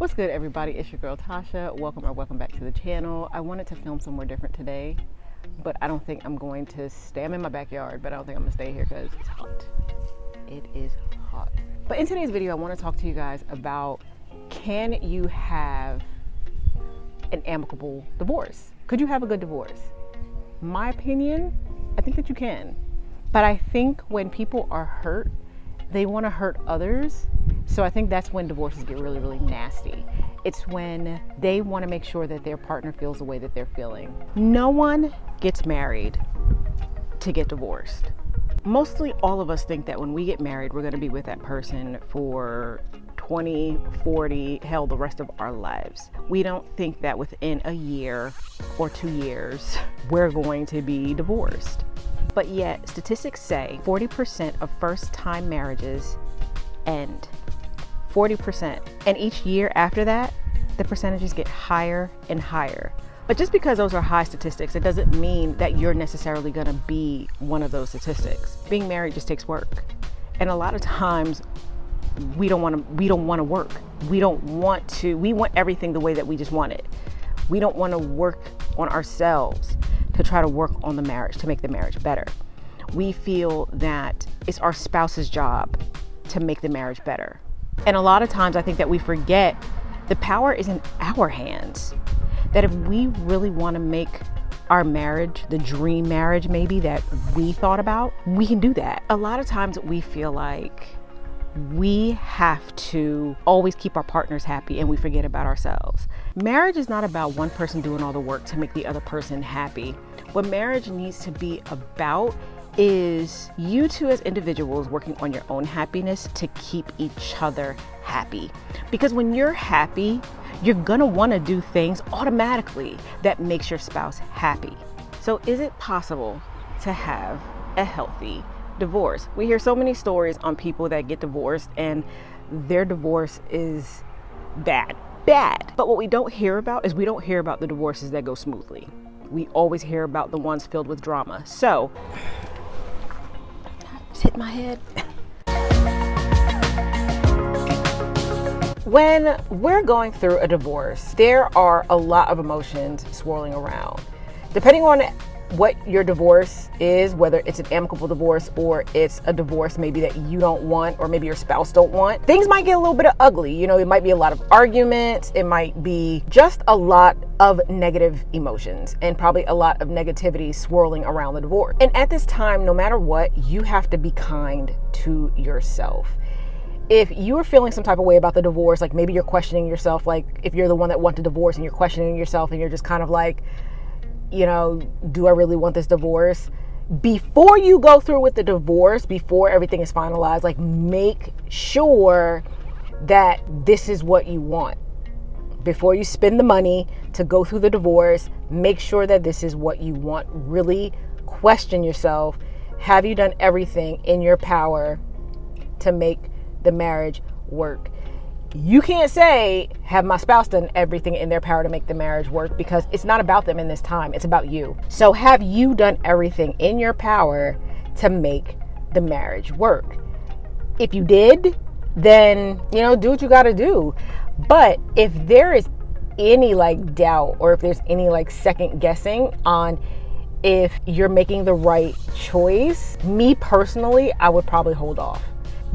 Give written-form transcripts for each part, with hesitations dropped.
What's good, everybody? It's your girl Tasha. Welcome back to the channel. I wanted to film somewhere different today, but I don't think I'm going to stay. I'm in my backyard, but I don't think I'm gonna stay here because it's hot. It is hot. But in today's video, I want to talk to you guys about, can you have an amicable divorce? Could you have a good divorce? My opinion, I think that you can. But I think when people are hurt, they want to hurt others. So I think that's when divorces get really, really nasty. It's when they want to make sure that their partner feels the way that they're feeling. No one gets married to get divorced. Mostly all of us think that when we get married, we're going to be with that person for 20, 40, hell, the rest of our lives. We don't think that within a year or 2 years, we're going to be divorced. But yet, statistics say 40% of first-time marriages end. 40%. And each year after that, the percentages get higher and higher. But just because those are high statistics, it doesn't mean that you're necessarily gonna be one of those statistics. Being married just takes work. And a lot of times, we don't wanna work. We want everything the way that we just want it. We don't wanna work on ourselves to try to work on the marriage, to make the marriage better. We feel that it's our spouse's job to make the marriage better. And a lot of times I think that we forget the power is in our hands. That if we really want to make our marriage, the dream marriage maybe that we thought about, we can do that. A lot of times we feel like we have to always keep our partners happy and we forget about ourselves. Marriage is not about one person doing all the work to make the other person happy. What marriage needs to be about is you two as individuals working on your own happiness to keep each other happy. Because when you're happy, you're gonna wanna do things automatically that makes your spouse happy. So is it possible to have a healthy divorce? We hear so many stories on people that get divorced and their divorce is bad. But what we don't hear about is we don't hear about the divorces that go smoothly. We always hear about the ones filled with drama. So, just hit my head. When we're going through a divorce, there are a lot of emotions swirling around. Depending on what your divorce is, whether it's an amicable divorce or it's a divorce maybe that you don't want or maybe your spouse don't want, things might get a little bit ugly. You know, it might be a lot of arguments. It might be just a lot of negative emotions and probably a lot of negativity swirling around the divorce. And at this time, no matter what, you have to be kind to yourself. If you are feeling some type of way about the divorce, like maybe you're questioning yourself, like if you're the one that wanted divorce and you're questioning yourself and you're just kind of like, you know, do I really want this divorce? Before you go through with the divorce, before everything is finalized, like make sure that this is what you want. Before you spend the money to go through the divorce, make sure that this is what you want. Really question yourself. Have you done everything in your power to make the marriage work? You can't say, have my spouse done everything in their power to make the marriage work, because it's not about them in this time. It's about you. So have you done everything in your power to make the marriage work? If you did, then, you know, do what you got to do. But if there is any like doubt or if there's any like second guessing on if you're making the right choice, me personally, I would probably hold off.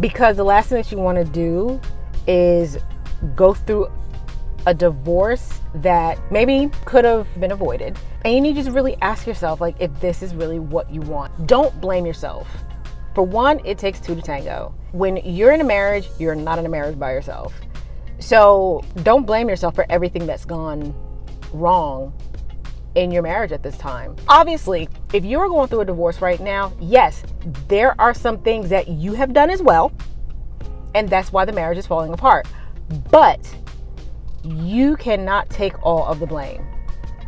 Because the last thing that you want to do is go through a divorce that maybe could have been avoided. And you need to just really ask yourself, like, if this is really what you want. Don't blame yourself. For one, it takes two to tango. When you're in a marriage, you're not in a marriage by yourself. So don't blame yourself for everything that's gone wrong in your marriage at this time. Obviously, if you're going through a divorce right now, yes, there are some things that you have done as well. And that's why the marriage is falling apart. But you cannot take all of the blame,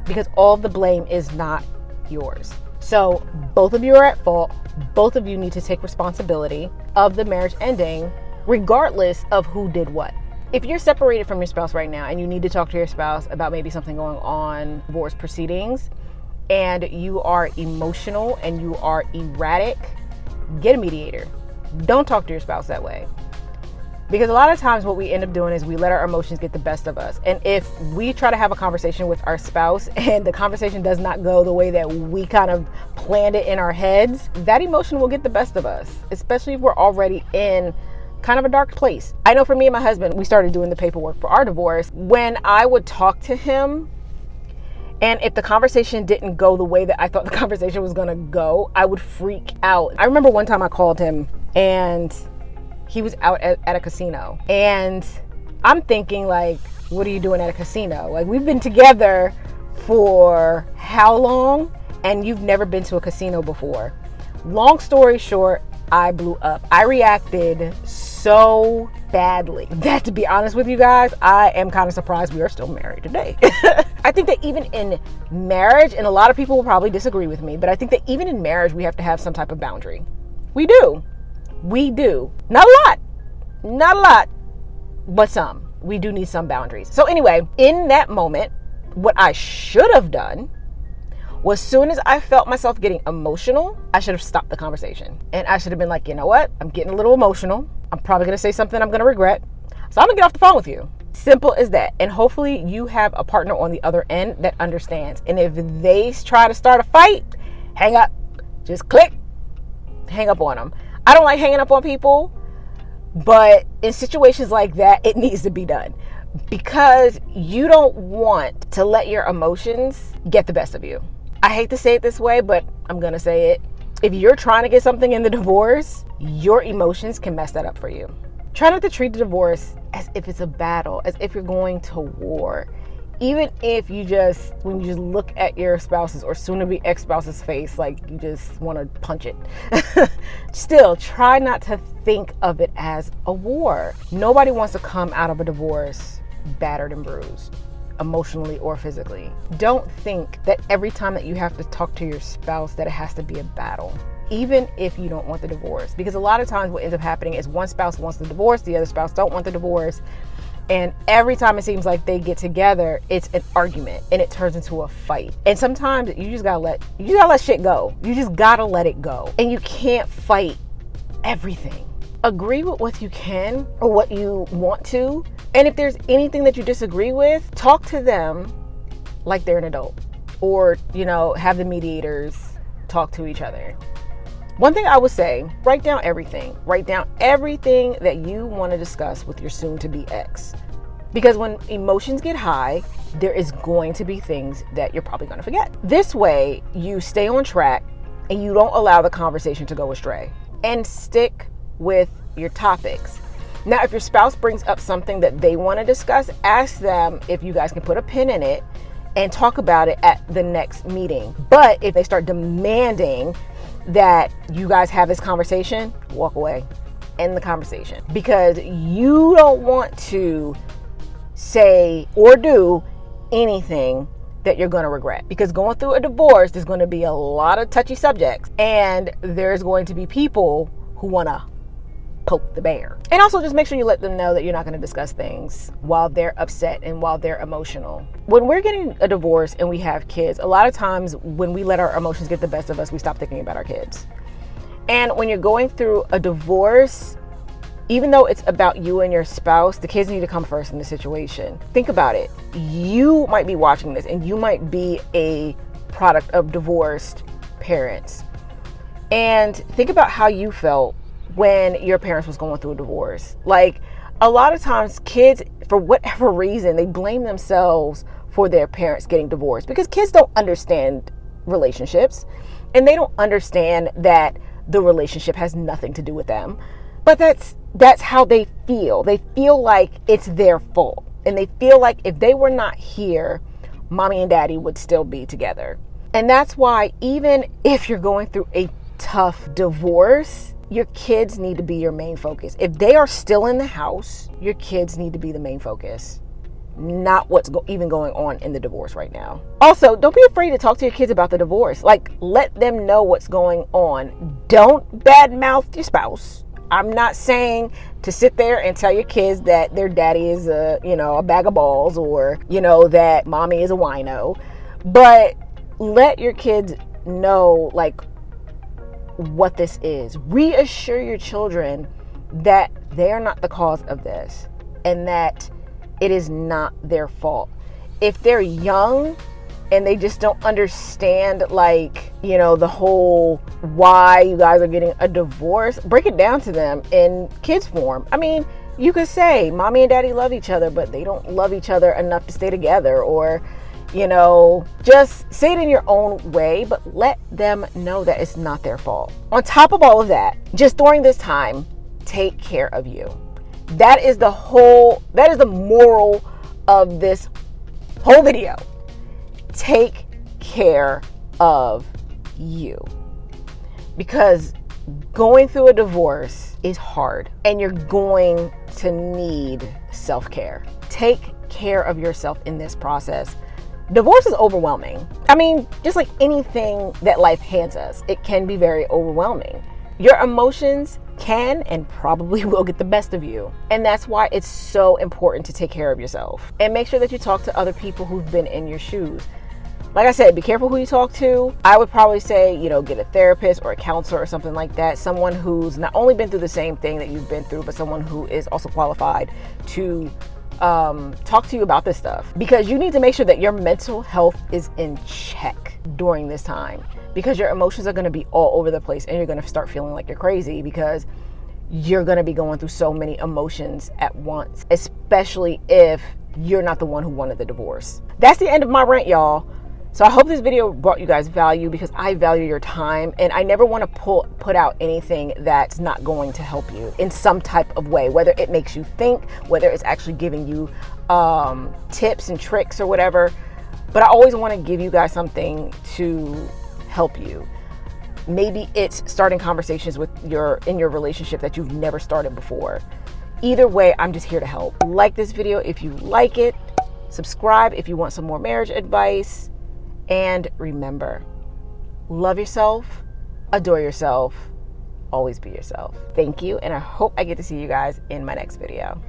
because all of the blame is not yours. So both of you are at fault. Both of you need to take responsibility of the marriage ending, regardless of who did what. If you're separated from your spouse right now and you need to talk to your spouse about maybe something going on, divorce proceedings, and you are emotional and you are erratic, get a mediator. Don't talk to your spouse that way. Because a lot of times what we end up doing is we let our emotions get the best of us. And if we try to have a conversation with our spouse and the conversation does not go the way that we kind of planned it in our heads, that emotion will get the best of us, especially if we're already in kind of a dark place. I know for me and my husband, we started doing the paperwork for our divorce. When I would talk to him, and if the conversation didn't go the way that I thought the conversation was going to go, I would freak out. I remember one time I called him and he was out at a casino. And I'm thinking, like, what are you doing at a casino? Like, we've been together for how long? And you've never been to a casino before. Long story short, I blew up. I reacted so badly that, to be honest with you guys, I am kind of surprised we are still married today. I think that even in marriage, and a lot of people will probably disagree with me, but I think that even in marriage, we have to have some type of boundary. We do. Not a lot, but some. We do need some boundaries. So anyway, in that moment, what I should have done was, as soon as I felt myself getting emotional, I should have stopped the conversation. And I should have been like, you know what? I'm getting a little emotional. I'm probably going to say something I'm going to regret. So I'm going to get off the phone with you. Simple as that. And hopefully you have a partner on the other end that understands. And if they try to start a fight, hang up. Just click. Hang up on them. I don't like hanging up on people, but in situations like that, it needs to be done, because you don't want to let your emotions get the best of you. I hate to say it this way, but I'm going to say it. If you're trying to get something in the divorce, your emotions can mess that up for you. Try not to treat the divorce as if it's a battle, as if you're going to war. Even if when you just look at your spouse's or soon-to-be ex-spouse's face, like you just want to punch it. Still, try not to think of it as a war. Nobody wants to come out of a divorce battered and bruised, emotionally or physically. Don't think that every time that you have to talk to your spouse that it has to be a battle, even if you don't want the divorce. Because a lot of times what ends up happening is one spouse wants the divorce, the other spouse don't want the divorce. And every time it seems like they get together, it's an argument and it turns into a fight. And sometimes you just gotta let shit go. You just gotta let it go. And you can't fight everything. Agree with what you can or what you want to. And if there's anything that you disagree with, talk to them like they're an adult. Or, have the mediators talk to each other. One thing I would say, write down everything. Write down everything that you want to discuss with your soon-to-be ex. Because when emotions get high, there is going to be things that you're probably going to forget. This way, you stay on track and you don't allow the conversation to go astray. And stick with your topics. Now, if your spouse brings up something that they want to discuss, ask them if you guys can put a pin in it and talk about it at the next meeting. But if they start demanding that you guys have this conversation, walk away, end the conversation, because you don't want to say or do anything that you're going to regret. Because going through a divorce, there's going to be a lot of touchy subjects, and there's going to be people who want to poke the bear. And also just make sure you let them know that you're not going to discuss things while they're upset and while they're emotional. When we're getting a divorce and we have kids, a lot of times when we let our emotions get the best of us, we stop thinking about our kids. And when you're going through a divorce, even though it's about you and your spouse, the kids need to come first in the situation. Think about it. You might be watching this and you might be a product of divorced parents. And think about how you felt when your parents was going through a divorce. Like, a lot of times kids, for whatever reason, they blame themselves for their parents getting divorced, because kids don't understand relationships and they don't understand that the relationship has nothing to do with them. But that's how they feel. They feel like it's their fault, and they feel like if they were not here, mommy and daddy would still be together. And that's why, even if you're going through a tough divorce, your kids need to be your main focus. If they are still in the house, your kids need to be the main focus, not what's even going on in the divorce right now. Also, don't be afraid to talk to your kids about the divorce. Like, let them know what's going on. Don't badmouth your spouse. I'm not saying to sit there and tell your kids that their daddy is a bag of balls, or, that mommy is a wino. But let your kids know, like, what this is. Reassure your children that they are not the cause of this and that it is not their fault. If they're young and they just don't understand, like, you know, the whole why you guys are getting a divorce, break it down to them in kids form. I mean, you could say mommy and daddy love each other, but they don't love each other enough to stay together, or, you know, just say it in your own way, but let them know that it's not their fault. On top of all of that, just during this time, take care of you. That is the moral of this whole video. Take care of you. Because going through a divorce is hard and you're going to need self-care. Take care of yourself in this process. Divorce is overwhelming. I mean, just like anything that life hands us, it can be very overwhelming. Your emotions can and probably will get the best of you. And that's why it's so important to take care of yourself. And make sure that you talk to other people who've been in your shoes. Like I said, be careful who you talk to. I would probably say, you know, get a therapist or a counselor or something like that. Someone who's not only been through the same thing that you've been through, but someone who is also qualified to talk to you about this stuff. Because you need to make sure that your mental health is in check during this time. Because your emotions are going to be all over the place and you're going to start feeling like you're crazy because you're going to be going through so many emotions at once, especially if you're not the one who wanted the divorce. That's the end of my rant, y'all. So I hope this video brought you guys value, because I value your time and I never want to put out anything that's not going to help you in some type of way, whether it makes you think, whether it's actually giving you tips and tricks or whatever. But I always want to give you guys something to help you. Maybe it's starting conversations in your relationship that you've never started before. Either way, I'm just here to help. Like this video if you like it. Subscribe if you want some more marriage advice. And remember, love yourself, adore yourself, always be yourself. Thank you, and I hope I get to see you guys in my next video.